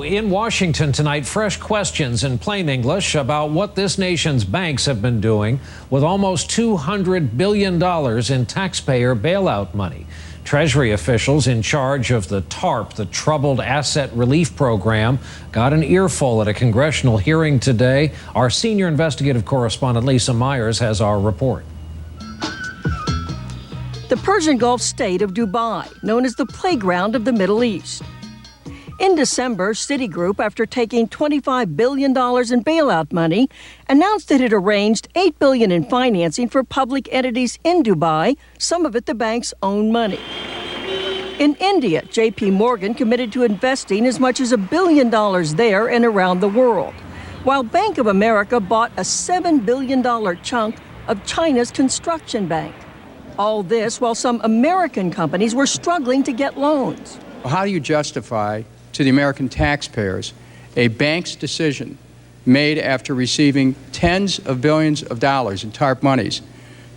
In Washington tonight, fresh questions in plain English about what this nation's banks have been doing with almost $200 billion in taxpayer bailout money. Treasury officials in charge of the TARP, the Troubled Asset Relief Program, got an earful at a congressional hearing today. Our senior investigative correspondent Lisa Myers has our report. The Persian Gulf state of Dubai, known as the playground of the Middle East. In December, Citigroup, after taking $25 billion in bailout money, announced it had arranged $8 billion in financing for public entities in Dubai, some of it the bank's own money. In India, J.P. Morgan committed to investing as much as $1 billion there and around the world, while Bank of America bought a $7 billion chunk of China's construction bank. All this while some American companies were struggling to get loans. How do you justify to the American taxpayers a bank's decision made after receiving tens of billions of dollars in TARP monies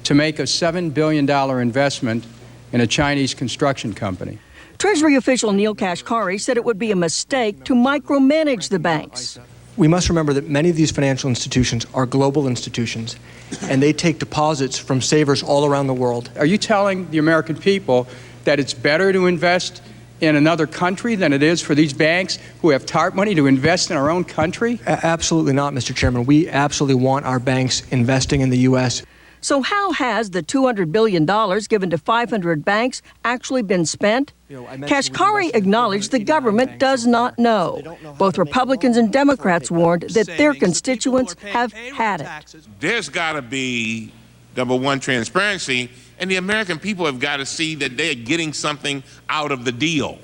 to make a $7 billion investment in a Chinese construction company? Treasury official Neil Kashkari said it would be a mistake to micromanage the banks. We must remember that many of these financial institutions are global institutions, and they take deposits from savers all around the world. Are you telling the American people that it's better to invest in another country than it is for these banks who have TARP money to invest in our own country? Absolutely not, Mr. Chairman. We absolutely want our banks investing in the U.S. So how has the $200 billion given to 500 banks actually been spent? Kashkari acknowledged the government does not know. Both Republicans and Democrats warned that their constituents have had it. There's got to be, number one, transparency, and the American people have got to see that they're getting something out of the deal.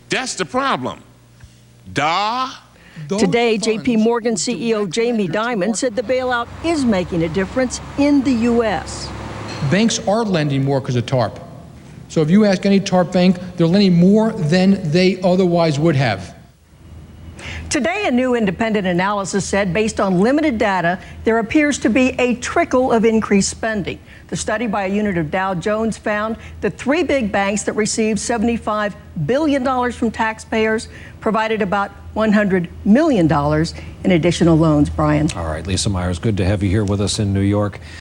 That's the problem. Today, J.P. Morgan CEO Jamie Dimon said the bailout is making a difference in the U.S. Banks are lending more because of TARP. So if you ask any TARP bank, they're lending more than they otherwise would have. Today, a new independent analysis said, based on limited data, there appears to be a trickle of increased spending. The study by a unit of Dow Jones found that three big banks that received $75 billion from taxpayers provided about $100 million in additional loans. Brian. All right, Lisa Myers, good to have you here with us in New York.